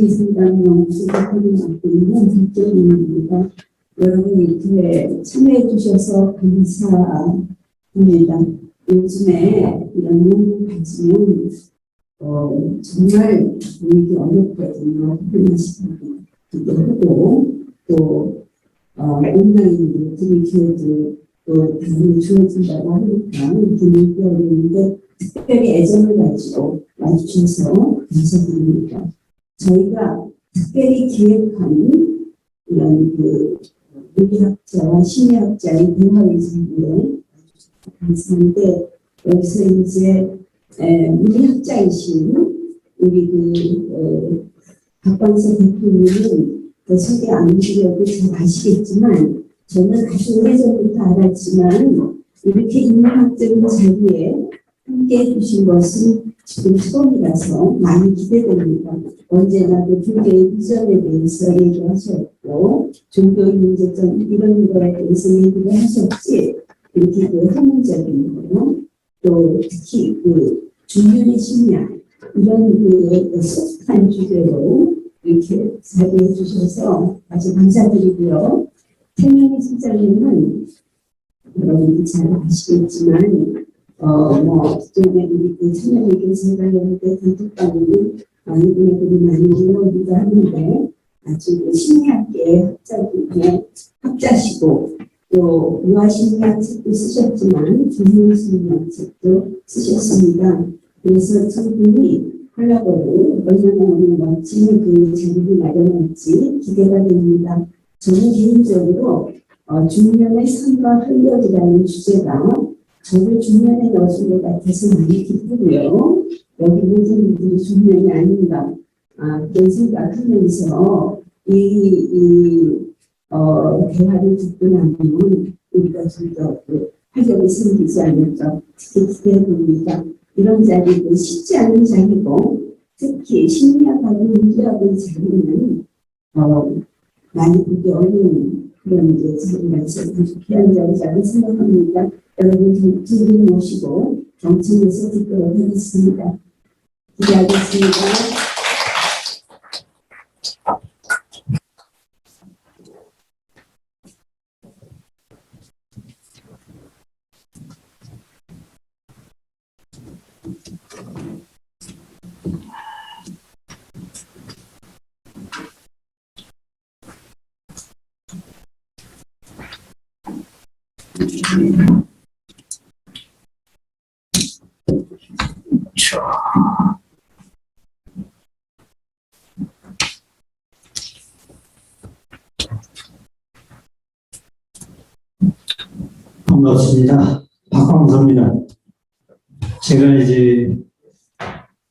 심리상담연구소 대표를 맡고 있는 박정민입니다. 여러분 이렇게 참여해 주셔서 감사합니다. 요즘에 이런 논문 가지면 정말 보기 어렵거든요. 하시기도 하고 또 온라인으로 들을 기회도 또 당연히 주어진다고 하니까 들기 어려운데 특별히 애정을 가지고 와주셔서 감사드립니다. 저희가 특별히 기획한 이런 물리학자와 심리학자의 대화의상에 감사한데 여기서 이제 물리학자이신 우리 박광석 대표님은 소개 안 드려도 잘 아시겠지만 저는 아주 오래전부터 알았지만 이렇게 인문학적인 자리에 함께 해주신 것은 지금 처음이라서 많이 기대됩니다. 언제나도 교계의 비전에 대해서 얘기하셨고 종교의 문제점 이런 거에 대해서 얘기를 하셨지 이렇게 학문적인 거 또 특히 중년의 심리학 이런 소속한 주제로 이렇게 자리해 주셔서 아주 감사드리고요. 태명희 실장님은 여러분들이 잘 아시겠지만 기존에 우리 참여회견 생활할 때 단톡방에는 많은 분들이 많이 올라오기도 하는데 아주 심리학계 학자시고 또 유아심리학 책도 쓰셨지만 중요심리학 책도 쓰셨습니다. 그래서 청분이 콜라보를 얼마나 오늘 멋진 자리를 마련할지 기대가 됩니다. 저는 개인적으로 중년의 삶과 활력이라는 주제가 저를 중년에 넣어준 것 같아서 많이 기쁘고요. 여기 모든 분들이 중년이 아닌가 그런 생각하면서 대화를 듣고 나면 우리가 좀 더 활력이 생기지 않을까 기대해 봅니다. 이런 자리도 쉽지 않은 자리고 특히 심리학하고 물리학의 자리는 많이 보기 어려운 그런 자리라서 귀한 자리라고 생각합니다. 여러분 두 분 모시고 경청해서 듣도록 하겠습니다. 기대하겠습니다. 반갑습니다. 박광석입니다. 제가 이제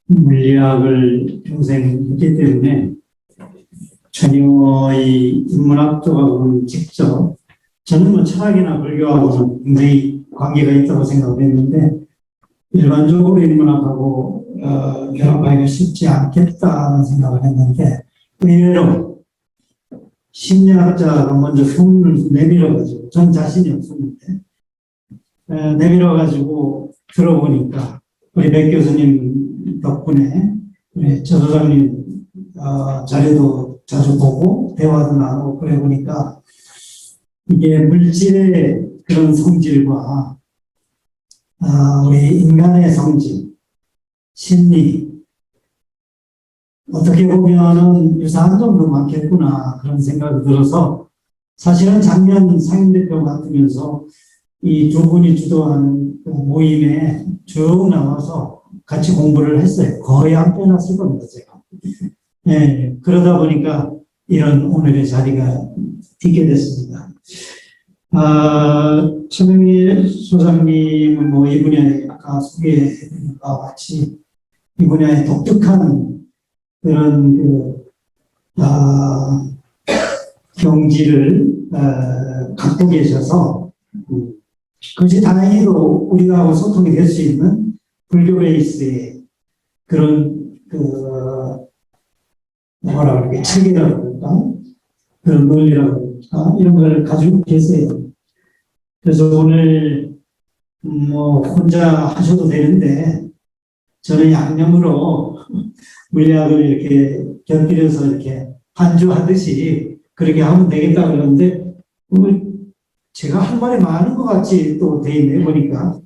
물리학을 평생 했기 때문에 전혀 이 인문학적하고는 직접 저는 철학이나 불교하고는 굉장히 관계가 있다고 생각했는데 일반적으로 인문학하고 결합하기가 쉽지 않겠다는 생각을 했는데 의외로 심리학자가 먼저 손을 내밀어가지고 전 자신이 없었는데 내밀어가지고 들어보니까 우리 백 교수님 덕분에 우리 저 소장님 자료도 자주 보고 대화도 나누고 그래 보니까 이게 물질의 그런 성질과 우리 인간의 성질, 심리 어떻게 보면은 유사한 점도 많겠구나 그런 생각이 들어서 사실은 작년 상임대표 맡으면서 이 두 분이 주도하는 모임에 쭉 나와서 같이 공부를 했어요. 거의 안 빼놨을 겁니다, 제가. 네, 그러다 보니까 이런 오늘의 자리가 있게 됐습니다. 최명희 소장님은 이 분야에 아까 소개해드린 바와 같이 이 분야의 독특한 그런 경지를 갖고 계셔서 그것이 다행히도 우리가 소통이 될 수 있는 불교 베이스의 그런 뭐라 그럴까 체계라고 그럴까 그런 논리라고 그럴까 이런 걸 가지고 계세요. 그래서 오늘 혼자 하셔도 되는데 저는 양념으로 물리학을 이렇게 곁들여서 이렇게 반주하듯이 그렇게 하면 되겠다 그러는데, 제가 할 말이 많은 것 같이 또 돼 있네, 보니까.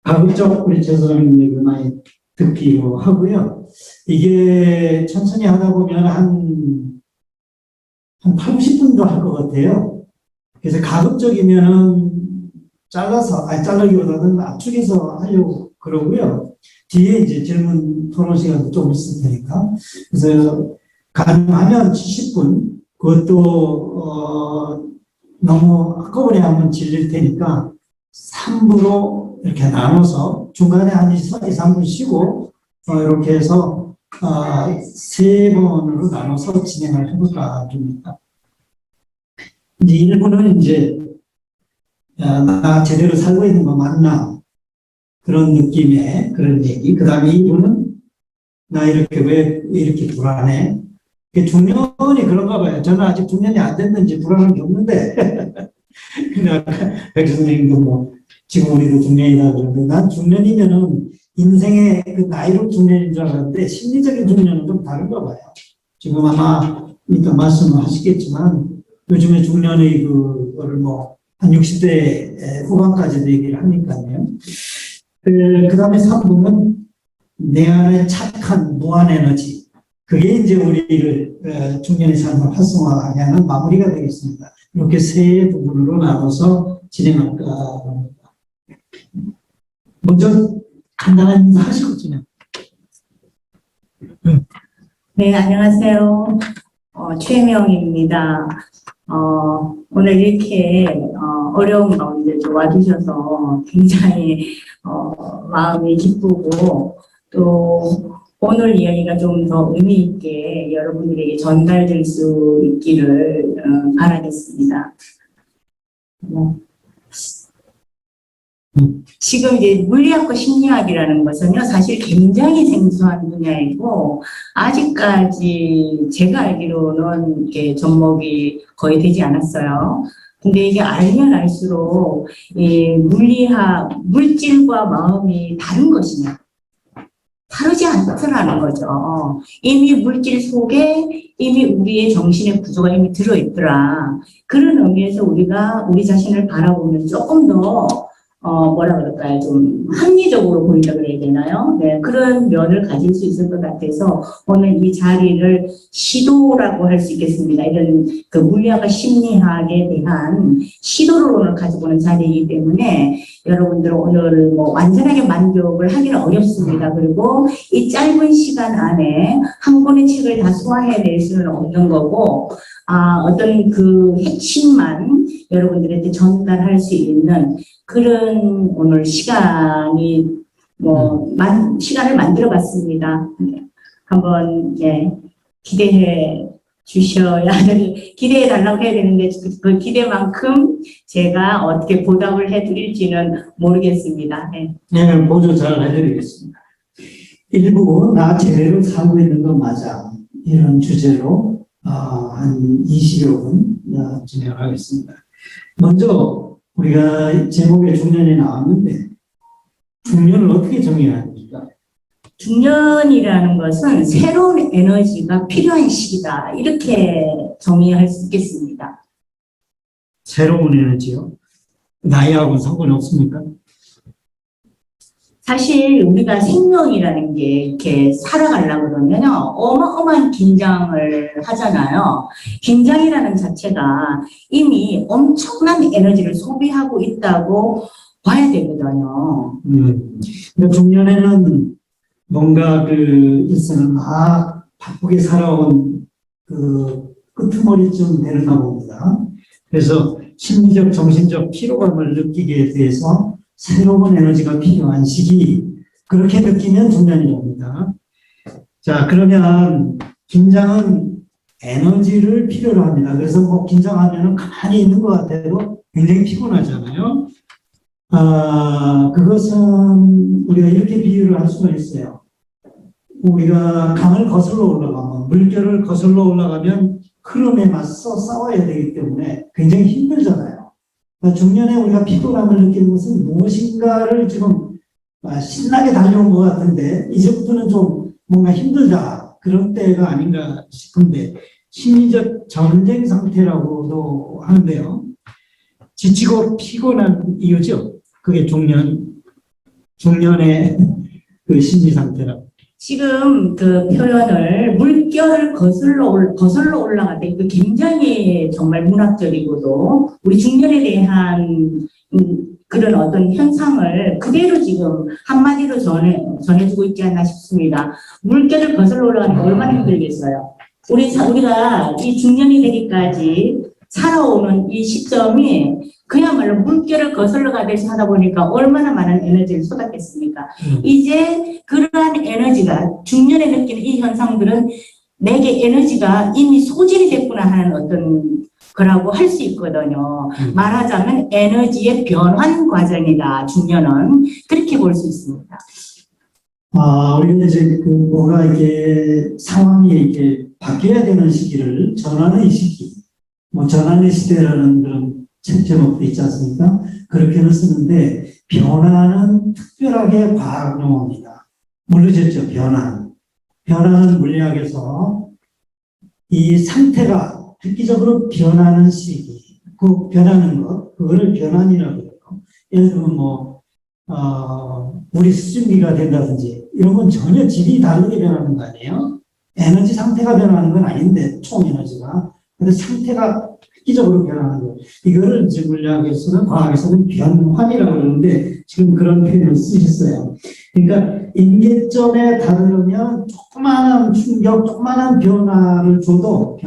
가급적 우리 최소장님 얘기를 많이 듣기로 하고요. 이게 천천히 하다 보면 한 80분도 할 것 같아요. 그래서 가급적이면은 자르기보다는 압축해서 하려고 그러고요. 뒤에 이제 질문 토론 시간도 좀 있을 테니까. 그래서 가능하면 70분, 그것도, 너무 한꺼번에 하면 질릴 테니까 3부로 이렇게 나눠서 중간에 한 2, 3분 쉬고, 이렇게 해서, 3번으로 나눠서 진행을 해볼까 합니다. 이제 1부는 이제, 나 제대로 살고 있는 거 맞나? 그런 느낌의 그런 얘기. 그 다음에 2부는 나 왜 이렇게 불안해? 중년이 그런가 봐요. 저는 아직 중년이 안 됐는지 불안한 게 없는데. 근데 아까 백 선생님도 지금 우리도 중년이다 그러는데, 난 중년이면은 인생의 그 나이로 중년인 줄 알았는데, 심리적인 중년은 좀 다른가 봐요. 지금 아마 이따 말씀을 하시겠지만, 요즘에 중년의 그거를 한 60대 후반까지도 얘기를 하니까요. 그 다음에 3부는 내 안에 착한 무한 에너지. 그게 이제 우리를 중년의 삶을 활성화하는 마무리가 되겠습니다. 이렇게 3부분으로 나눠서 진행할까 합니다. 먼저 간단한 인사 하시고 진행. 네, 안녕하세요. 최명입니다. 오늘 이렇게 어려운 가운데 와주셔서 굉장히 마음이 기쁘고, 또 오늘 이야기가 좀 더 의미 있게 여러분들에게 전달될 수 있기를 바라겠습니다. 지금 이제 물리학과 심리학이라는 것은요, 사실 굉장히 생소한 분야이고, 아직까지 제가 알기로는 이게 접목이 거의 되지 않았어요. 근데 이게 알면 알수록 이 물질과 마음이 다른 것이냐, 다르지 않더라는 거죠. 이미 물질 속에 이미 우리의 정신의 구조가 이미 들어있더라. 그런 의미에서 우리가 우리 자신을 바라보면 조금 더 뭐라 그럴까요? 좀 합리적으로 보인다 그래야 되나요? 네, 그런 면을 가질 수 있을 것 같아서 오늘 이 자리를 시도라고 할 수 있겠습니다. 이런 그 물리학과 심리학에 대한 시도를 오늘 가지고 오는 자리이기 때문에 여러분들 오늘 완전하게 만족을 하기는 어렵습니다. 그리고 이 짧은 시간 안에 한 권의 책을 다 소화해낼 수는 없는 거고, 어떤 그 핵심만 여러분들한테 전달할 수 있는 그런 오늘 시간이 시간을 만들어 봤습니다. 한번 기대해 주셔야 기대해 달라고 해야 되는데 그 기대만큼 제가 어떻게 보답을 해드릴지는 모르겠습니다. 네, 보조 잘 해드리겠습니다. 1부 나 제대로 살고 있는 건 맞아, 이런 주제로 한 20여 분 진행하겠습니다. 먼저 우리가 제목에 중년이 나왔는데 중년을 어떻게 정의해야 합니까? 중년이라는 것은 새로운 에너지가 필요한 시기다, 이렇게 정의할 수 있겠습니다. 새로운 에너지요? 나이하고는 상관이 없습니까? 사실 우리가 생명이라는 게 이렇게 살아가려고 그러면 어마어마한 긴장을 하잖아요. 긴장이라는 자체가 이미 엄청난 에너지를 소비하고 있다고 봐야 되거든요. 근데 중년에는 뭔가 그 일생을 막 바쁘게 살아온 그 끄트머리쯤 되는가 봅니다. 그래서 심리적, 정신적 피로감을 느끼게 돼서 새로운 에너지가 필요한 시기, 그렇게 느끼면 중년이랍니다. 자, 그러면 긴장은 에너지를 필요로 합니다. 그래서 긴장하면 가만히 있는 것 같아도 굉장히 피곤하잖아요. 그것은 우리가 이렇게 비유를 할 수가 있어요. 우리가 강을 거슬러 올라가면, 물결을 거슬러 올라가면 흐름에 맞서 싸워야 되기 때문에 굉장히 힘들잖아요. 중년에 우리가 피곤함을 느끼는 것은 무엇인가를 지금 신나게 달려온 것 같은데, 이제부터는 좀 뭔가 힘들다 그런 때가 아닌가 싶은데 심리적 전쟁 상태라고도 하는데요. 지치고 피곤한 이유죠. 그게 중년의 그 심리 상태라고. 지금 그 표현을 물결을 거슬러 올라갈 때 그 굉장히 정말 문학적이고도 우리 중년에 대한 그런 어떤 현상을 그대로 지금 한마디로 전해주고 있지 않나 싶습니다. 물결을 거슬러 올라가는 게 얼마나 힘들겠어요. 우리가 이 중년이 되기까지 살아오는 이 시점이 그야말로 물결을 거슬러 가듯이 하다 보니까 얼마나 많은 에너지를 쏟았겠습니까? 이제 그러한 에너지가 중년에 느끼는 이 현상들은 내게 에너지가 이미 소진이 됐구나 하는 어떤 거라고 할 수 있거든요. 말하자면 에너지의 변환 과정이다. 중년은 그렇게 볼 수 있습니다. 우리는 이제 뭐가 이렇게 상황이 이렇게 바뀌어야 되는 시기를 전환의 시기, 뭐 전환의 시대라는 그런 제목도 있지 않습니까? 그렇게는 쓰는데 변화는 특별하게 과학 용어입니다. 모르셨죠? 변화는 물리학에서 이 상태가 획기적으로 변하는 시기, 그 변하는 것, 그거를 변환이라고 해요. 예를 들면 우리 수증기가 된다든지 이런 건 전혀 질이 다르게 변하는 거 아니에요? 에너지 상태가 변하는 건 아닌데, 총 에너지가. 근데 상태가 획기적으로 변하는 거. 이거를 이제 물리학에서는, 과학에서는 변환이라고 그러는데, 지금 그런 표현을 쓰셨어요. 그러니까, 인계점에 다르려면 조그마한 충격, 조그마한 변화를 줘도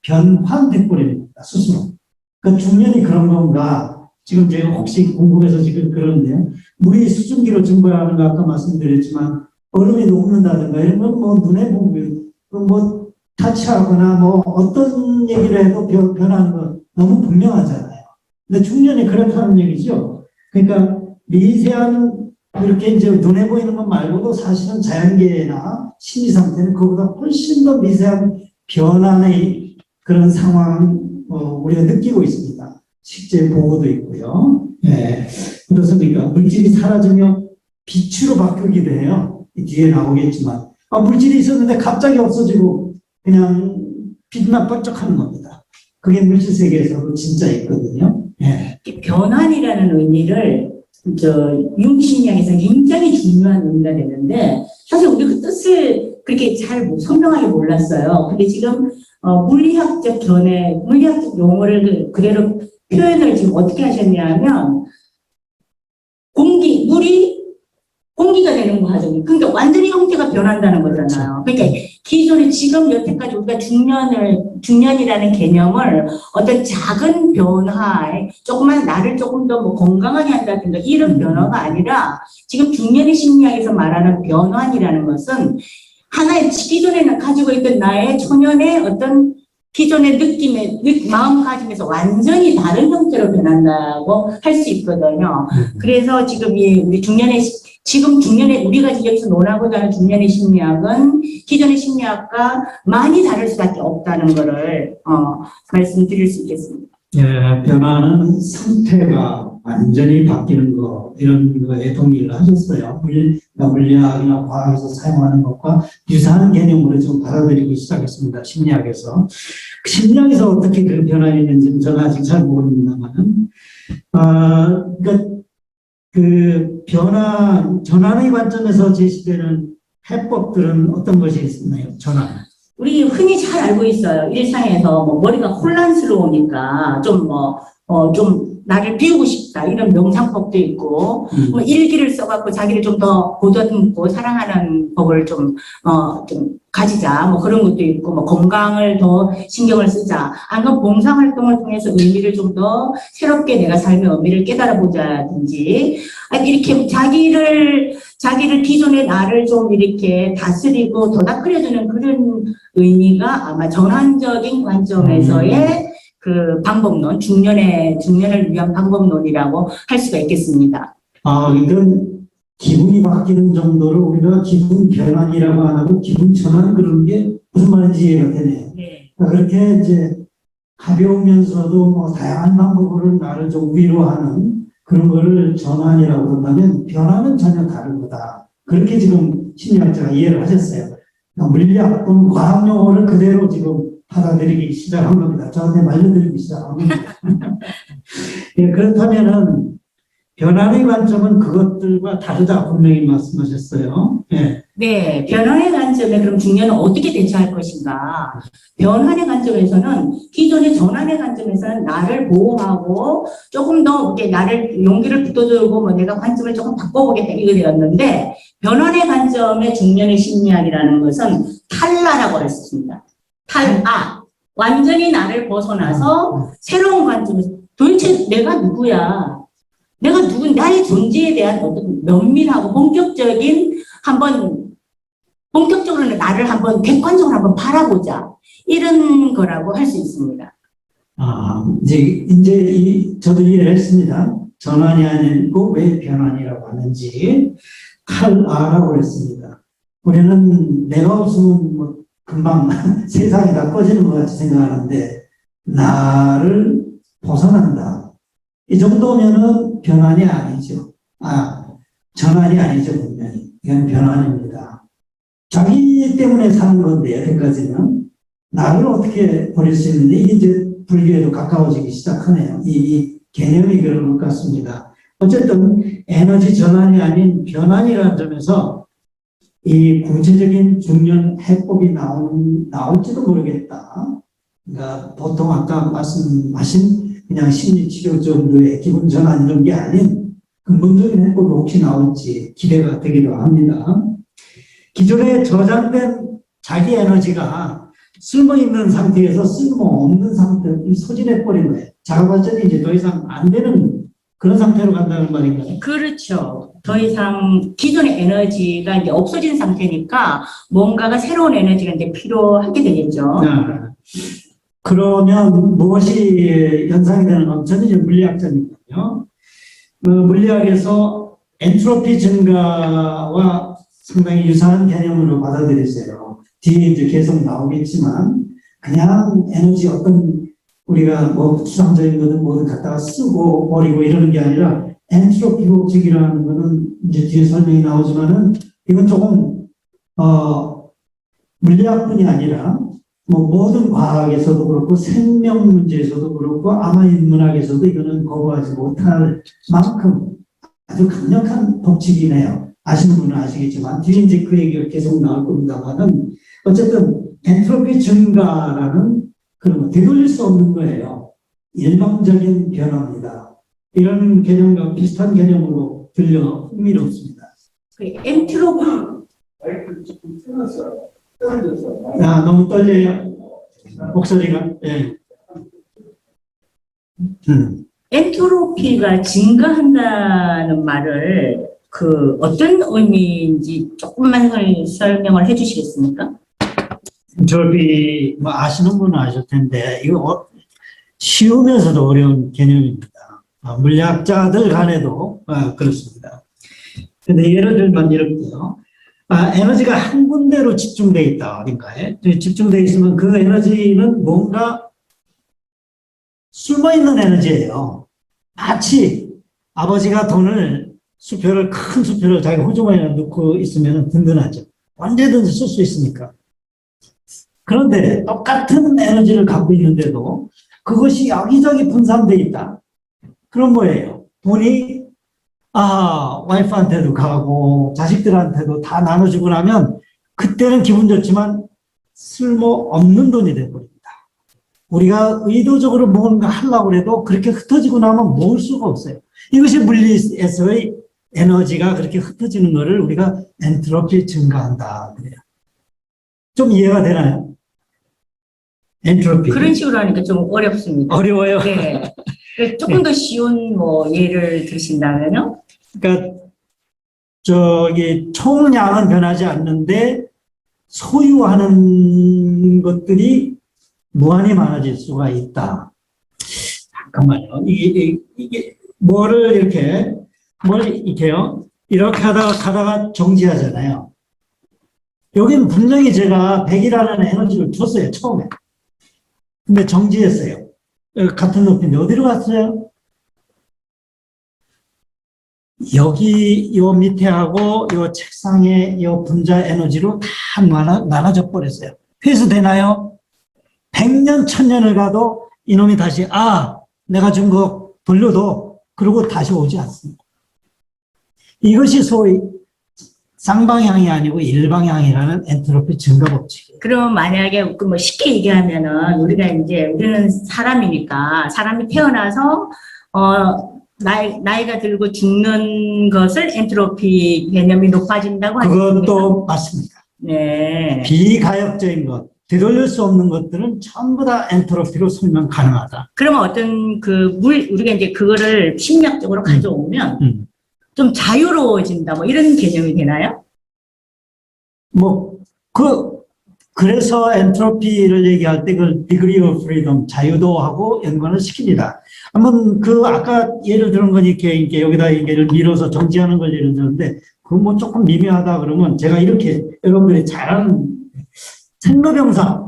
변환돼버립니다, 스스로. 그러니까 중년이 그런 건가? 지금 제가 혹시 궁금해서 지금 그러는데요. 물이 수증기로 증발하는 거 아까 말씀드렸지만, 얼음이 녹는다든가 이런 건 뭐 눈에 보면, 뭐 타치하거나 뭐 어떤 얘기를 해도 변하는 거 너무 분명하잖아요. 근데 중년이 그렇다는 얘기죠. 그러니까 미세한 이렇게 이제 눈에 보이는 것 말고도 사실은 자연계나 심리 상태는 그보다 훨씬 더 미세한 변환의 그런 상황 우리가 느끼고 있습니다. 실제 보고도 있고요. 네. 그렇습니까? 물질이 사라지면 빛으로 바뀌기도 해요. 뒤에 나오겠지만 물질이 있었는데 갑자기 없어지고 그냥 빛만 번쩍하는 겁니다. 그게 물질 세계에서도 진짜 있거든요. 네. 변환이라는 의미를 융심리학에서 굉장히 중요한 의미가 되는데 사실 우리 그 뜻을 그렇게 잘 설명하기 몰랐어요. 근데 지금 물리학적 용어를 그대로 표현을 지금 어떻게 하셨냐면 물이 공기가 되는 과정이. 그러니까 완전히 형태가 변한다는 거잖아요. 그러니까 기존에 지금 여태까지 우리가 중년이라는 개념을 어떤 작은 변화에 나를 조금 더 건강하게 한다든가 이런 변화가 아니라 지금 중년의 심리학에서 말하는 변환이라는 것은 하나의 기존에 가지고 있던 나의 초년의 어떤 기존의 마음가짐에서 완전히 다른 형태로 변한다고 할 수 있거든요. 그래서 지금 우리 중년의 우리가 여기서 논하고자 하는 중년의 심리학은 기존의 심리학과 많이 다를 수밖에 없다는 것을 말씀드릴 수 있겠습니다. 예, 변화는 상태가 완전히 바뀌는 거 이런 거에 동의를 하셨어요. 물리학이나 과학에서 사용하는 것과 유사한 개념으로 좀 받아들이기 시작했습니다. 심리학에서. 심리학에서 어떻게 그 변화가 있는지는 저는 아직 잘 모릅니다만은 그러니까 그 전환의 관점에서 제시되는 해법들은 어떤 것이 있나요? 전환. 우리 흔히 잘 알고 있어요. 일상에서 머리가 혼란스러우니까 좀 나를 비우고 싶다 이런 명상법도 있고 일기를 써갖고 자기를 좀 더 보듬고 사랑하는 법을 좀 가지자 그런 것도 있고 건강을 더 신경을 쓰자 아니면 봉사활동을 통해서 의미를 좀 더 새롭게 내가 삶의 의미를 깨달아보자든지 이렇게 자기를 기존의 나를 좀 이렇게 다스리고 도닥거려주는 그런 의미가 아마 전환적인 관점에서의 그 방법론, 중년을 위한 방법론이라고 할 수가 있겠습니다. 이건 기분이 바뀌는 정도로 우리가 기분 변환이라고 안 하고 기분 전환 그런 게 무슨 말인지 이해가 되네요. 네. 그렇게 이제 가벼우면서도 다양한 방법으로 나를 좀 위로하는 그런 거를 전환이라고 한다면 변화는 전혀 다른 거다. 그렇게 지금 심리학자가 이해를 하셨어요. 물리학 또는 과학 용어를 그대로 지금 받아들이기 시작한 겁니다. 저한테 말려들기 시작한 겁니다. 예, 그렇다면은 변환의 관점은 그것들과 다르다 분명히 말씀하셨어요. 예. 네, 변환의 관점에 그럼 중년은 어떻게 대처할 것인가? 변환의 관점에서는 기존의 전환의 관점에서는 나를 보호하고 조금 더 이렇게 나를 용기를 붙어주고 뭐 내가 관점을 조금 바꿔보겠다 이거 되었는데 변환의 관점의 중년의 심리학이라는 것은 탈라라고 했습니다. 탈아. 완전히 나를 벗어나서 새로운 관점에서 도대체 내가 누구야? 내가 나의 존재에 대한 어떤 면밀하고 본격적으로는 나를 한번 객관적으로 한번 바라보자. 이런 거라고 할 수 있습니다. 이제 저도 이해를 했습니다. 전환이 아니고 왜 변환이라고 하는지 탈아라고 했습니다. 우리는 내가 없으면 뭐 금방 세상이 다 꺼지는 것 같이 생각하는데 나를 벗어난다. 이 정도면은 변환이 아니죠. 전환이 아니죠, 분명히. 이건 변환입니다. 자기 때문에 사는 건데, 여태까지는. 나를 어떻게 버릴 수 있는데, 이게 이제 불교에도 가까워지기 시작하네요. 이 개념이 그런 것 같습니다. 어쨌든, 에너지 전환이 아닌 변환이라는 점에서, 이 구체적인 중년 해법이 나올지도 모르겠다. 그러니까, 보통 아까 말씀하신 그냥 심리치료 정도의 기분 전환 이런 게 아닌 근본적인 해법이 혹시 나올지 기대가 되기도 합니다. 기존에 저장된 자기 에너지가 쓸모있는 상태에서 쓸모없는 상태로 소진해버린 거예요. 자가발전이 이제 더 이상 안 되는 그런 상태로 간다는 말인가요? 그렇죠. 더 이상 기존의 에너지가 이제 없어진 상태니까 뭔가가 새로운 에너지가 이제 필요하게 되겠죠. 그러면 무엇이 연상이 되는 건 저는 이제 물리학자니까요. 물리학에서 엔트로피 증가와 상당히 유사한 개념으로 받아들이세요. 뒤에 이제 계속 나오겠지만 그냥 에너지 어떤 우리가 뭐 추상적인 거는 뭐든 갖다가 쓰고 버리고 이러는 게 아니라 엔트로피 법칙이라는 거는 이제 뒤에 설명이 나오지만은 이건 조금 물리학뿐이 아니라 뭐 모든 과학에서도 그렇고 생명 문제에서도 그렇고 아마 인문학에서도 이거는 거부하지 못할 만큼 아주 강력한 법칙이네요. 아시는 분은 아시겠지만 뒤에 이제 그 얘기가 계속 나올 겁니다만은 어쨌든 엔트로피 증가라는 그런 거 되돌릴 수 없는 거예요. 일방적인 변화입니다. 이런 개념과 비슷한 개념으로 들려 흥미롭습니다. 엔트로피 너무 떨려요. 목소리가. 예. 엔트로피가 증가한다는 말을 어떤 의미인지 조금만 설명을 해주시겠습니까? 엔트로피 뭐 아시는 분은 아실 텐데 이거 쉬우면서도 어려운 개념입니다. 물리학자들 간에도 그렇습니다. 근데 예를 들면 이렇게요. 에너지가 한 군데로 집중되어 있다, 어딘가에. 집중되어 있으면 그 에너지는 뭔가 숨어있는 에너지예요. 마치 아버지가 큰 수표를 자기 호주머니에 넣고 있으면 든든하죠. 언제든지 쓸 수 있으니까. 그런데 똑같은 에너지를 갖고 있는데도 그것이 여기저기 분산되어 있다. 그럼 뭐예요? 돈이 와이프한테도 가고 자식들한테도 다 나눠주고 나면 그때는 기분 좋지만 쓸모없는 돈이 돼버립니다. 우리가 의도적으로 뭔가 하려고 해도 그렇게 흩어지고 나면 모을 수가 없어요. 이것이 물리에서의 에너지가 그렇게 흩어지는 것을 우리가 엔트로피 증가한다 그래요. 좀 이해가 되나요? 엔트로피. 그런 식으로 하니까 좀 어렵습니다. 어려워요? 네. 조금 더 쉬운 예를 드신다면요? 그러니까 총량은 변하지 않는데 소유하는 것들이 무한히 많아질 수가 있다. 잠깐만요. 이게 뭘 이렇게요? 이렇게 가다가 정지하잖아요. 여기는 분명히 제가 100이라는 에너지를 줬어요, 처음에. 근데 정지했어요. 같은 높이인데 어디로 갔어요? 여기 요 밑에하고 요 책상에 요 분자 에너지로 다 나눠져 버렸어요. 회수되나요? 100년, 1000년을 가도 이놈이 다시 내가 준 거 돌려도 그러고 다시 오지 않습니다. 이것이 소위 쌍방향이 아니고 일방향이라는 엔트로피 증가 법칙이에요. 그럼 만약에 뭐 쉽게 얘기하면은 우리는 사람이니까 사람이 태어나서 나이가 들고 죽는 것을 엔트로피 개념이 높아진다고 하십니까? 그것도 맞습니다. 네. 비가역적인 것, 되돌릴 수 없는 것들은 전부 다 엔트로피로 설명 가능하다. 그러면 어떤 우리가 이제 그거를 심리학적으로 가져오면 좀 자유로워진다, 뭐 이런 개념이 되나요? 그래서 엔트로피를 얘기할 때 그 degree of freedom, 자유도하고 연관을 시킵니다. 한번 아까 예를 들은 건 이렇게 여기다 얘기를 밀어서 정지하는 걸 예를 들었는데, 그거 조금 미묘하다 그러면 제가 이렇게 여러분들이 잘 아는 생로병사.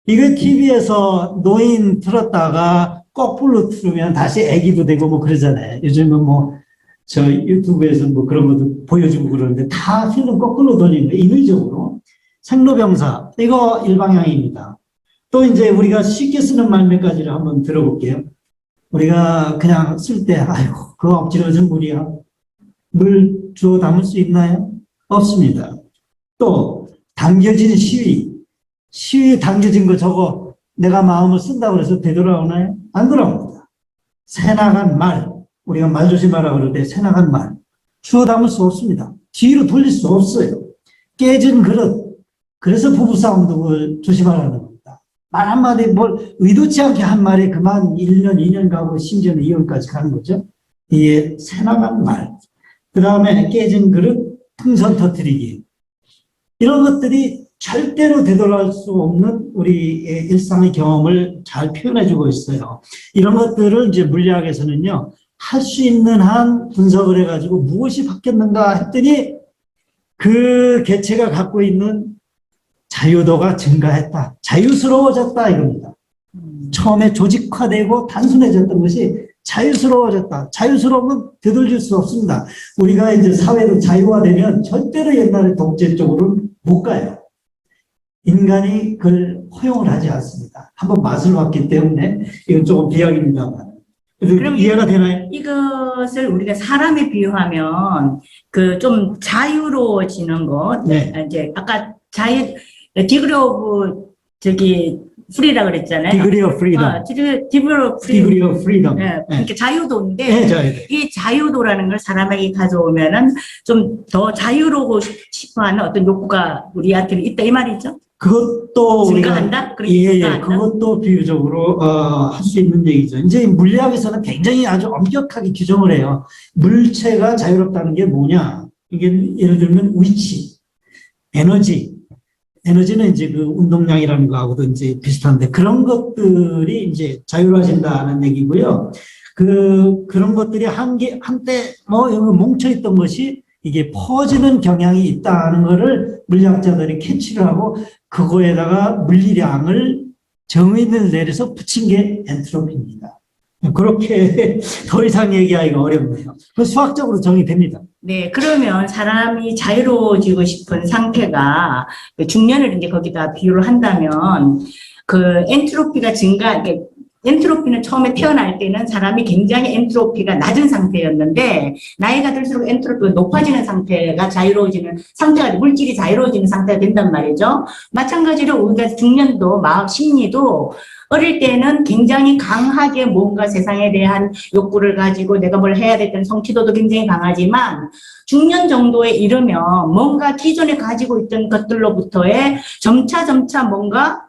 이거 TV에서 노인 틀었다가 거꾸로 틀으면 다시 애기도 되고 그러잖아요. 요즘은 저 유튜브에서 그런 것도 보여주고 그러는데 다 필름 거꾸로 돌리는 거예요. 인위적으로. 생로병사. 이거 일방향입니다. 또 이제 우리가 쉽게 쓰는 말 몇 가지를 한번 들어볼게요. 우리가 그냥 쓸 때, 그거 엎질러진 물이야. 물 주워 담을 수 있나요? 없습니다. 또, 당겨진 시위 당겨진 거 저거 내가 마음을 쓴다고 해서 되돌아오나요? 안 돌아옵니다. 새나간 말. 우리가 말 조심하라 그럴 때 새나간 말. 주워 담을 수 없습니다. 뒤로 돌릴 수 없어요. 깨진 그릇. 그래서 부부싸움도 조심하라는 겁니다. 말 한마디 의도치 않게 한 말에 그만 1년, 2년 가고 심지어는 2년까지 가는 거죠. 이게 새나간 말. 그 다음에 깨진 그릇, 풍선 터뜨리기. 이런 것들이 절대로 되돌아갈 수 없는 우리의 일상의 경험을 잘 표현해주고 있어요. 이런 것들을 이제 물리학에서는요, 할 수 있는 한 분석을 해가지고 무엇이 바뀌었는가 했더니 그 개체가 갖고 있는 자유도가 증가했다. 자유스러워졌다 이겁니다. 처음에 조직화되고 단순해졌던 것이 자유스러워졌다. 자유스러우면 되돌릴 수 없습니다. 우리가 이제 사회로 자유화되면 절대로 옛날의 독재 쪽으로 못 가요. 인간이 그걸 허용을 하지 않습니다. 한번 맛을 봤기 때문에 이건 조금 비약입니다만. 그럼 이해가 되나요? 이것을 우리가 사람에 비유하면 좀 자유로워지는 것, 네. 이제 아까 디그리 오브 프리라 그랬잖아요. Degree of freedom. Degree of freedom. 네. 그러니까 자유도인데 네, 자유도. 이 자유도라는 걸 사람에게 가져오면은 좀 더 자유로우고 싶어하는 어떤 욕구가 우리한테 있다 이 말이죠. 그것도 증가한다? 예, 그것도 비유적으로 할 수 있는 얘기죠. 이제 물리학에서는 굉장히 아주 엄격하게 규정을 해요. 물체가 자유롭다는 게 뭐냐? 이게 예를 들면 위치, 에너지는 이제 운동량이라는 거하고도 이제 비슷한데 그런 것들이 이제 자유로워진다는 얘기고요. 그런 것들이 한때 여기 뭉쳐있던 것이 이게 퍼지는 경향이 있다는 거를 물리학자들이 캐치를 하고 그거에다가 물리량을 정의를 내려서 붙인 게 엔트로피입니다. 그렇게 더 이상 얘기하기가 어렵네요. 그 수학적으로 정의됩니다. 네, 그러면 사람이 자유로워지고 싶은 상태가 중년을 이제 거기다 비유를 한다면 엔트로피가 엔트로피는 처음에 태어날 때는 사람이 굉장히 엔트로피가 낮은 상태였는데 나이가 들수록 엔트로피가 높아지는 상태가 자유로워지는 상태가 물질이 자유로워지는 상태가 된단 말이죠. 마찬가지로 우리가 중년도 마음 심리도 어릴 때는 굉장히 강하게 뭔가 세상에 대한 욕구를 가지고 내가 뭘 해야 됐다는 성취도도 굉장히 강하지만 중년 정도에 이르면 뭔가 기존에 가지고 있던 것들로부터의 점차 뭔가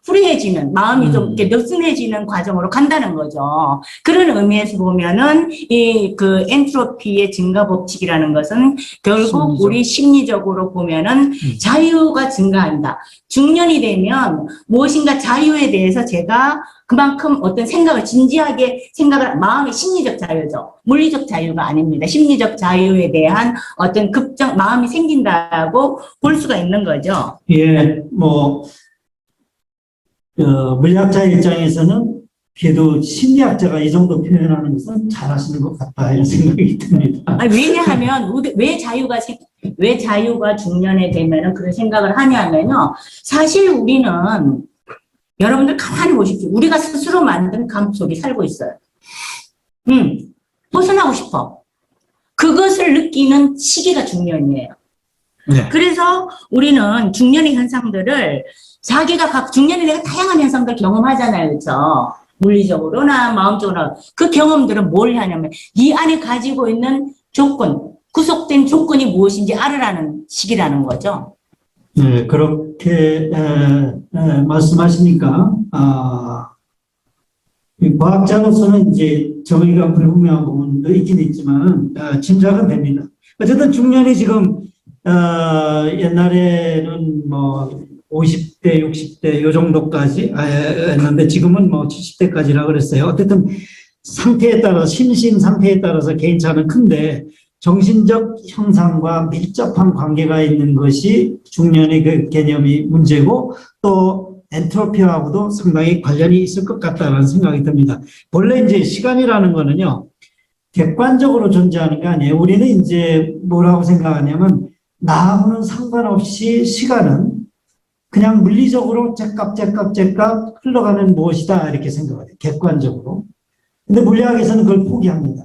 프리해지는 마음이 좀 이렇게 느슨해지는 과정으로 간다는 거죠. 그런 의미에서 보면은 엔트로피의 증가 법칙이라는 것은 결국 우리 심리적으로 보면은 자유가 증가한다. 중년이 되면 무엇인가 자유에 대해서 제가 그만큼 어떤 생각을 진지하게 마음의 심리적 자유죠. 물리적 자유가 아닙니다. 심리적 자유에 대한 어떤 마음이 생긴다고 볼 수가 있는 거죠. 예, 물리학자 입장에서는 그래도 심리학자가 이 정도 표현하는 것은 잘하시는 것 같다 이런 생각이 듭니다. 아니, 왜냐하면 왜 자유가 중년에 되면은 그런 생각을 하냐면요. 사실 우리는 여러분들 가만히 보십시오. 우리가 스스로 만든 감옥 속에 살고 있어요. 벗어나고 싶어. 그것을 느끼는 시기가 중년이에요. 네. 그래서 우리는 중년의 현상들을 중년에 내가 다양한 현상들 경험하잖아요. 그렇죠? 물리적으로나 마음적으로나 그 경험들은 뭘 하냐면 이 안에 가지고 있는 조건, 구속된 조건이 무엇인지 알으라는 시기라는 거죠. 네, 그렇게 말씀하시니까 이 과학자로서는 이제 정의가 불분명한 부분도 있긴 있지만 짐작은 됩니다. 어쨌든 중년이 지금 옛날에는 뭐 50대, 60대 요 정도까지 했는데 지금은 뭐 70대까지라 그랬어요. 어쨌든 상태에 따라서 심신 상태에 따라서 개인차는 큰데 정신적 형상과 밀접한 관계가 있는 것이 중년의 그 개념이 문제고 또 엔트로피하고도 상당히 관련이 있을 것 같다는 생각이 듭니다. 본래 이제 시간이라는 거는요, 객관적으로 존재하는 게 아니에요. 우리는 이제 뭐라고 생각하냐면 나하고는 상관없이 시간은 그냥 물리적으로 째깍 흘러가는 무엇이다 이렇게 생각해요. 객관적으로. 근데 물리학에서는 그걸 포기합니다.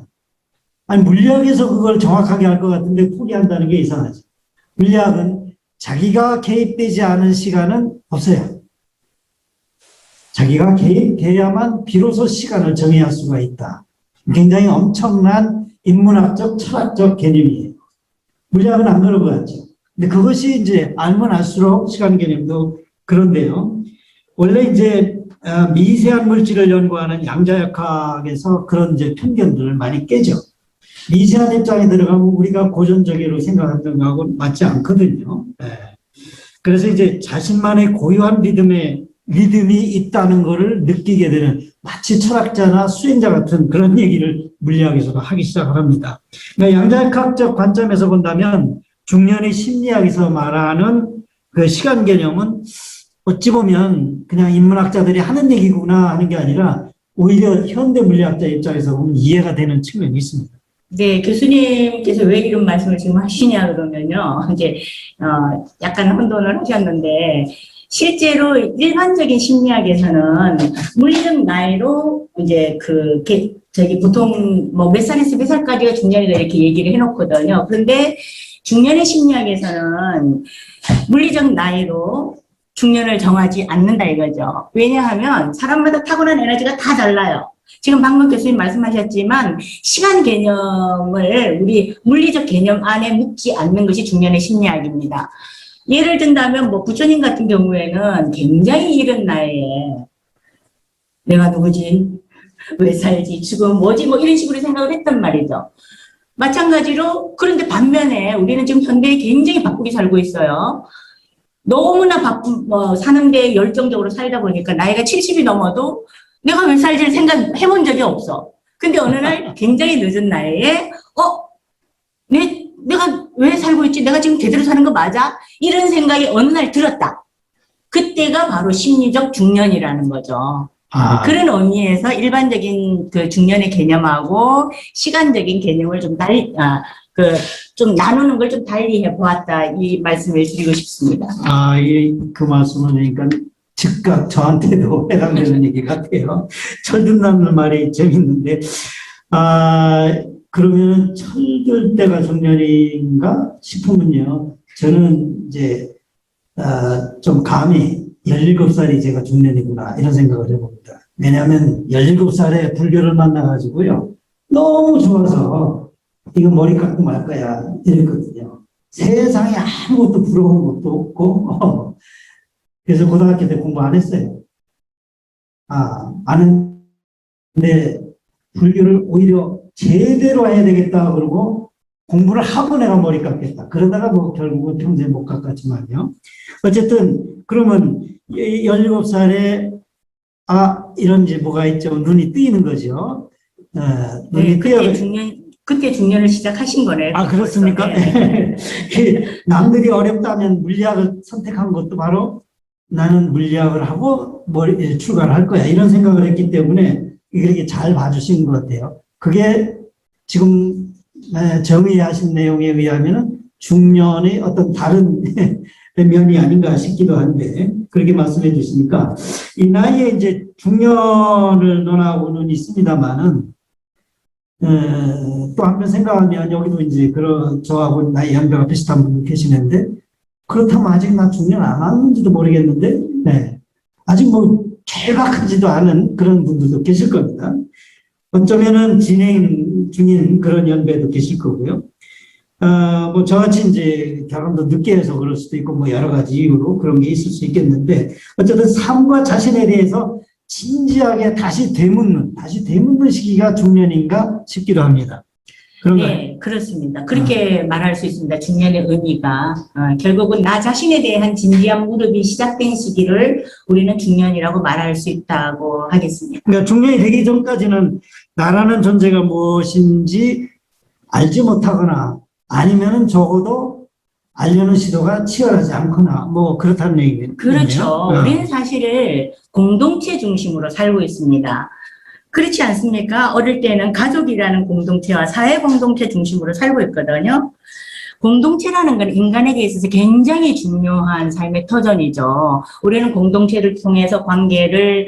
아니 물리학에서 그걸 정확하게 할 것 같은데 포기한다는 게 이상하죠. 물리학은 자기가 개입되지 않은 시간은 없어요. 자기가 개입돼야만 비로소 시간을 정의할 수가 있다. 굉장히 엄청난 인문학적, 철학적 개념이에요. 물리학은 안 그런 것 같죠. 근데 그것이 이제 알면 알수록 시간 개념도 그런데요. 원래 이제 미세한 물질을 연구하는 양자역학에서 그런 이제 편견들을 많이 깨죠. 미세한 입장에 들어가면 우리가 고전적으로 생각하던 거하고 맞지 않거든요. 네. 그래서 이제 자신만의 고유한 리듬이 있다는 것을 느끼게 되는 마치 철학자나 수행자 같은 그런 얘기를 물리학에서도 하기 시작합니다. 그러니까 양자역학적 관점에서 본다면 중년의 심리학에서 말하는 그 시간 개념은 어찌 보면 그냥 인문학자들이 하는 얘기구나 하는 게 아니라 오히려 현대 물리학자 입장에서 보면 이해가 되는 측면이 있습니다. 네, 교수님께서 왜 이런 말씀을 지금 하시냐 그러면요. 이제 약간 혼돈을 하셨는데 실제로 일반적인 심리학에서는 물리적 나이로 이제 보통 뭐 몇 살에서 몇 살까지가 중년이다 이렇게 얘기를 해놓거든요. 그런데 중년의 심리학에서는 물리적 나이로 중년을 정하지 않는다 이거죠. 왜냐하면 사람마다 타고난 에너지가 다 달라요. 지금 방금 교수님 말씀하셨지만 시간 개념을 우리 물리적 개념 안에 묶지 않는 것이 중년의 심리학입니다. 예를 든다면 뭐 부처님 같은 경우에는 굉장히 이른 나이에 내가 누구지? 왜 살지? 지금 뭐지? 뭐 이런 식으로 생각을 했단 말이죠. 마찬가지로 그런데 반면에 우리는 지금 현대에 굉장히 바쁘게 살고 있어요. 너무나 사는데 열정적으로 살다 보니까 나이가 70이 넘어도 내가 왜 살지를 생각해본 적이 없어. 근데 어느 날 굉장히 늦은 나이에 내가 왜 살고 있지? 내가 지금 제대로 사는 거 맞아? 이런 생각이 어느 날 들었다. 그때가 바로 심리적 중년이라는 거죠. 그런 의미에서 일반적인 그 중년의 개념하고 시간적인 개념을 좀 좀 나누는 걸 좀 달리 해보았다. 이 말씀을 드리고 싶습니다. 그 말씀을 하니까 즉각 저한테도 해당되는 얘기 같아요. 철든다는 말이 재밌는데, 그러면 철들 때가 중년인가 싶으면요. 저는 이제, 좀 감히 17살이 제가 중년이구나, 이런 생각을 해봅니다. 왜냐하면 17살에 불교를 만나가지고요. 너무 좋아서, 이거 머리 깎고 말 거야, 이랬거든요. 세상에 아무것도 부러운 것도 없고, 그래서 고등학교 때 공부 안 했어요. 안 했는데, 불교를 오히려 제대로 해야 되겠다 그러고, 공부를 하고 내가 머리 깎겠다. 그러다가 뭐 결국은 평생 못 깎았지만요. 어쨌든, 그러면 17살에, 이런 이제 뭐가 있죠. 눈이 뜨이는 거죠. 눈이 그때 중년을 시작하신 거네. 그렇습니까? 네. 남들이 어렵다면 물리학을 선택한 것도 바로 나는 물리학을 하고 출가를 할 거야. 이런 생각을 했기 때문에 이렇게 잘 봐주신 것 같아요. 그게 지금 정의하신 내용에 의하면은 중년의 어떤 다른 면이 아닌가 싶기도 한데, 그렇게 말씀해 주시니까, 이 나이에 이제 중년을 논하고는 있습니다만은, 또 한편 생각하면 여기도 이제 저하고 나이 연배가 비슷한 분들 계시는데, 그렇다면 아직 나 중년 안 왔는지도 모르겠는데, 네. 아직 뭐 개박하지도 않은 그런 분들도 계실 겁니다. 어쩌면은 진행 중인 그런 연배도 계실 거고요. 뭐 저같이 이제 결혼도 늦게 해서 그럴 수도 있고 뭐 여러 가지 이유로 그런 게 있을 수 있겠는데, 어쨌든 삶과 자신에 대해서 진지하게 다시 되묻는 시기가 중년인가 싶기도 합니다. 그런가요? 네, 그렇습니다. 그렇게 말할 수 있습니다. 중년의 의미가 결국은 나 자신에 대한 진지한 무릎이 시작된 시기를 우리는 중년이라고 말할 수 있다고 하겠습니다. 그러니까 중년이 되기 전까지는 나라는 존재가 무엇인지 알지 못하거나 아니면은 적어도 알려는 시도가 치열하지 않거나 뭐 그렇다는 얘기네요. 그렇죠. 우리는 사실을 공동체 중심으로 살고 있습니다. 그렇지 않습니까? 어릴 때는 가족이라는 공동체와 사회 공동체 중심으로 살고 있거든요. 공동체라는 건 인간에게 있어서 굉장히 중요한 삶의 터전이죠. 우리는 공동체를 통해서 관계를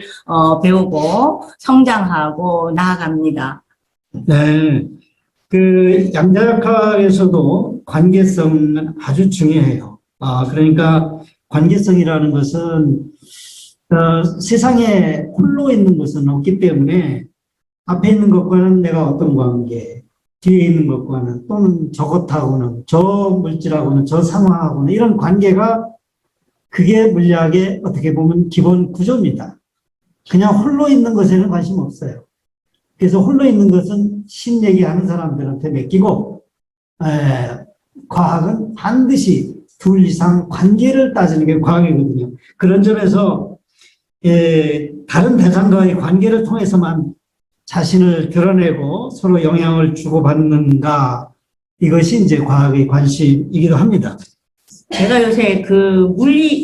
배우고 성장하고 나아갑니다. 네. 그 양자역학에서도 관계성은 아주 중요해요. 그러니까 관계성이라는 것은 세상에 홀로 있는 것은 없기 때문에 앞에 있는 것과는 내가 어떤 관계, 뒤에 있는 것과는 또는 저것하고는 저 물질하고는 저 상황하고는 이런 관계가 그게 물리학의 어떻게 보면 기본 구조입니다. 그냥 홀로 있는 것에는 관심 없어요. 그래서 홀로 있는 것은 신 얘기하는 사람들한테 맡기고 과학은 반드시 둘 이상 관계를 따지는 게 과학이거든요. 그런 점에서 다른 대상과의 관계를 통해서만 자신을 드러내고 서로 영향을 주고받는가, 이것이 이제 과학의 관심이기도 합니다. 제가 요새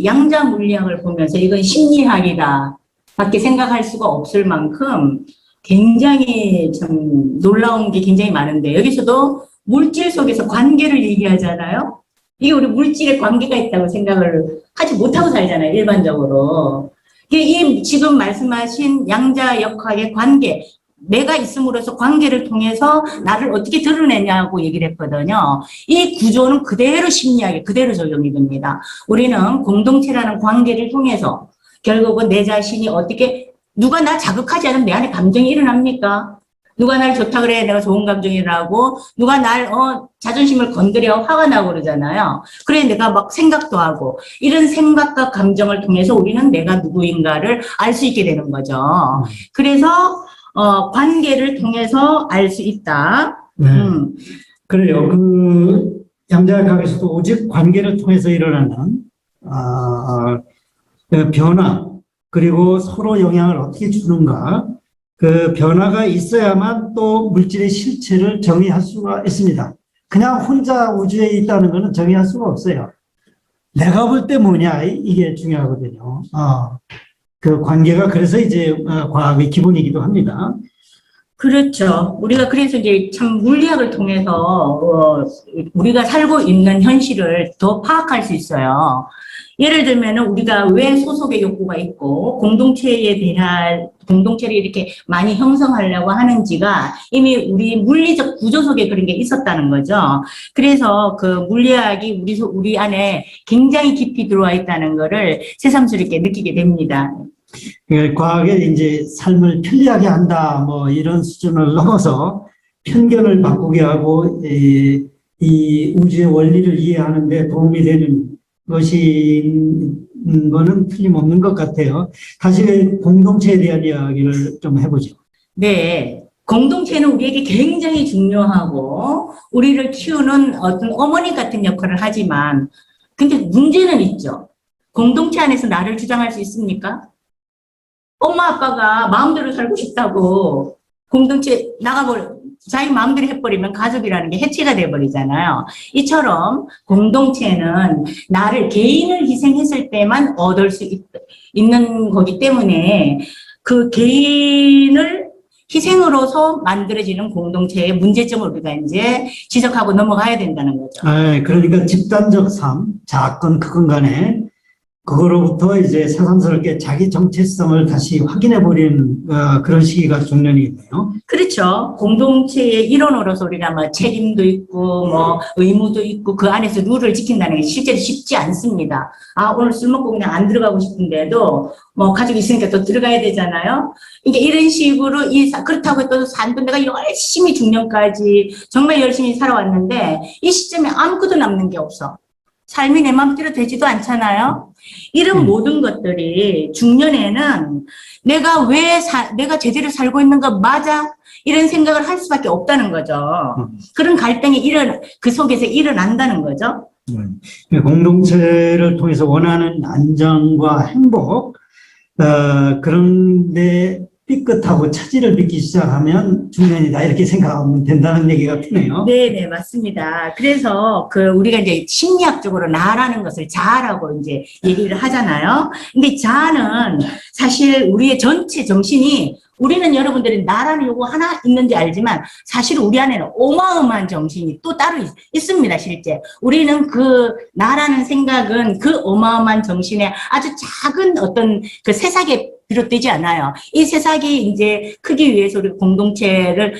양자 물리학을 보면서 이건 심리학이다 밖에 생각할 수가 없을 만큼 굉장히 참 놀라운 게 굉장히 많은데, 여기서도 물질 속에서 관계를 얘기하잖아요. 이게 우리 물질에 관계가 있다고 생각을 하지 못하고 살잖아요, 일반적으로. 이 지금 말씀하신 양자역학의 관계, 내가 있음으로써 관계를 통해서 나를 어떻게 드러내냐고 얘기를 했거든요. 이 구조는 그대로 심리학에 그대로 적용이 됩니다. 우리는 공동체라는 관계를 통해서 결국은 내 자신이 어떻게, 누가 나 자극하지 않으면 내 안에 감정이 일어납니까? 누가 날 좋다 그래 내가 좋은 감정이 일어나고, 누가 날 자존심을 건드려 화가 나고 그러잖아요. 그래 내가 막 생각도 하고, 이런 생각과 감정을 통해서 우리는 내가 누구인가를 알 수 있게 되는 거죠. 그래서 관계를 통해서 알 수 있다. 네. 그래요. 그 양자역학에서도 오직 관계를 통해서 일어나는 변화, 그리고 서로 영향을 어떻게 주는가, 그 변화가 있어야만 또 물질의 실체를 정의할 수가 있습니다. 그냥 혼자 우주에 있다는 것은 정의할 수가 없어요. 내가 볼 때 뭐냐, 이게 중요하거든요. 그 관계가 그래서 이제 과학의 기본이기도 합니다. 그렇죠. 우리가 그래서 이제 참 물리학을 통해서 우리가 살고 있는 현실을 더 파악할 수 있어요. 예를 들면은 우리가 왜 소속의 욕구가 있고 공동체를 이렇게 많이 형성하려고 하는지가 이미 우리 물리적 구조 속에 그런 게 있었다는 거죠. 그래서 그 물리학이 우리 안에 굉장히 깊이 들어와 있다는 거를 새삼스럽게 느끼게 됩니다. 과학에 이제 삶을 편리하게 한다, 뭐 이런 수준을 넘어서 편견을 바꾸게 하고 이 우주의 원리를 이해하는 데 도움이 되는 거는 틀림없는 것 같아요. 다시 공동체에 대한 이야기를 좀 해보죠. 네. 공동체는 우리에게 굉장히 중요하고 우리를 키우는 어떤 어머니 같은 역할을 하지만, 근데 문제는 있죠. 공동체 안에서 나를 주장할 수 있습니까? 엄마 아빠가 마음대로 살고 싶다고 공동체 자기 마음대로 해버리면 가족이라는 게 해체가 돼버리잖아요. 이처럼 공동체는 나를 개인을 희생했을 때만 얻을 수 있는 거기 때문에 그 개인을 희생으로서 만들어지는 공동체의 문제점을 우리가 이제 지적하고 넘어가야 된다는 거죠. 그러니까 집단적 삶, 작건 크건 간에 그거로부터 이제 새삼스럽게 자기 정체성을 다시 확인해버리는 그런 시기가 중년이겠네요. 그렇죠. 공동체의 일원으로서 우리가 뭐 책임도 있고 뭐 의무도 있고 그 안에서 룰을 지킨다는 게 실제로 쉽지 않습니다. 아, 오늘 술 먹고 그냥 안 들어가고 싶은데도 뭐 가족이 있으니까 또 들어가야 되잖아요. 이게 이런 식으로 그렇다고 또 산도 내가 열심히 중년까지 정말 열심히 살아왔는데 이 시점에 아무것도 남는 게 없어. 삶이 내 마음대로 되지도 않잖아요. 이런 모든 것들이 중년에는 내가 제대로 살고 있는 거 맞아? 이런 생각을 할 수밖에 없다는 거죠. 그런 갈등이 그 속에서 일어난다는 거죠. 공동체를 통해서 원하는 안정과 행복, 그런데 삐끗하고 차질을 빚기 시작하면 중년이다 이렇게 생각하면 된다는 얘기가 크네요. 네, 맞습니다. 그래서 우리가 이제 심리학적으로 나라는 것을 자아라고 이제 얘기를 하잖아요. 근데 자아는 사실 우리의 전체 정신이 우리는 여러분들이 나라는 요거 하나 있는지 알지만 사실 우리 안에는 어마어마한 정신이 또 따로 있습니다, 실제. 우리는 그 나라는 생각은 그 어마어마한 정신의 아주 작은 어떤 그 새싹에 비롯되지 않아요. 이 새싹이 이제 크기 위해서 우리 공동체를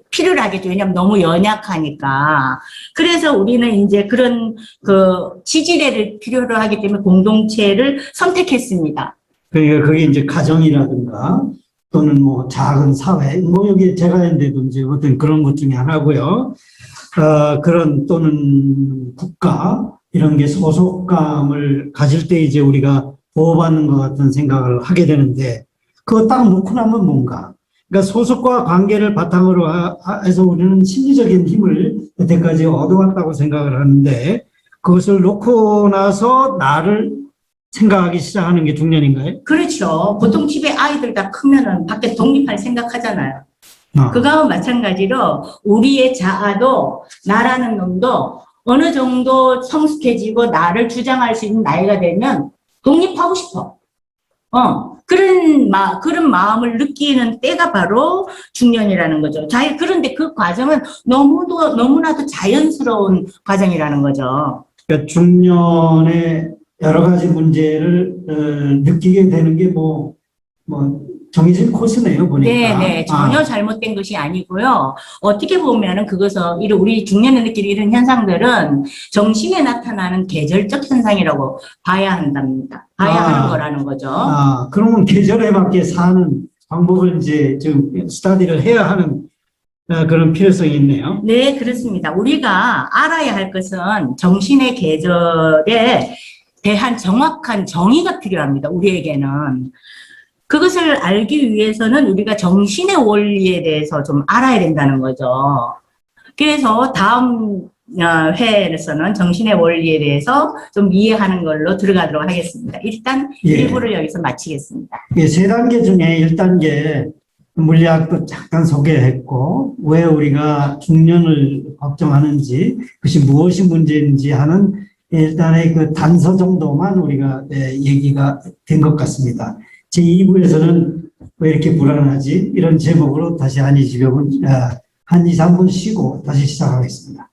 필요로 하겠죠. 왜냐하면 너무 연약하니까. 그래서 우리는 이제 그런 지지례를 필요로 하기 때문에 공동체를 선택했습니다. 그러니까 그게 이제 가정이라든가 또는 뭐 작은 사회, 뭐 여기 제가 했는데도 이제 어떤 그런 것 중에 하나고요. 그런 또는 국가 이런 게 소속감을 가질 때 이제 우리가 보호받는 것 같은 생각을 하게 되는데 그거 딱 놓고 나면 뭔가 그러니까 소속과 관계를 바탕으로 해서 우리는 심리적인 힘을 여태까지 얻어왔다고 생각을 하는데 그것을 놓고 나서 나를 생각하기 시작하는 게 중년인가요? 그렇죠. 보통 집에 아이들 다 크면은 밖에 독립할 생각하잖아요. 그거와 마찬가지로 우리의 자아도 나라는 놈도 어느 정도 성숙해지고 나를 주장할 수 있는 나이가 되면 독립하고 싶어. 그런 마음을 느끼는 때가 바로 중년이라는 거죠. 그런데 그 과정은 너무나도 자연스러운 과정이라는 거죠. 그러니까 중년의 여러 가지 문제를 느끼게 되는 게 정해진 코스네요, 보니까. 네, 전혀 잘못된 것이 아니고요. 어떻게 보면은 우리 중년에 느끼는 이런 현상들은 정신에 나타나는 계절적 현상이라고 봐야 한답니다. 하는 거라는 거죠. 그러면 계절에 맞게 사는 방법을 이제 좀 스터디를 해야 하는 그런 필요성이 있네요. 네, 그렇습니다. 우리가 알아야 할 것은 정신의 계절에 대한 정확한 정의가 필요합니다. 우리에게는. 그것을 알기 위해서는 우리가 정신의 원리에 대해서 좀 알아야 된다는 거죠. 그래서 다음 회에서는 정신의 원리에 대해서 좀 이해하는 걸로 들어가도록 하겠습니다. 일단 1부를 여기서 마치겠습니다. 세 단계 중에 1단계 물리학도 잠깐 소개했고 왜 우리가 중년을 걱정하는지 그것이 무엇이 문제인지 하는 일단의 그 단서 정도만 우리가 얘기가 된 것 같습니다. 제2부에서는 왜 이렇게 불안하지? 이런 제목으로 다시 한 2, 3분 쉬고 다시 시작하겠습니다.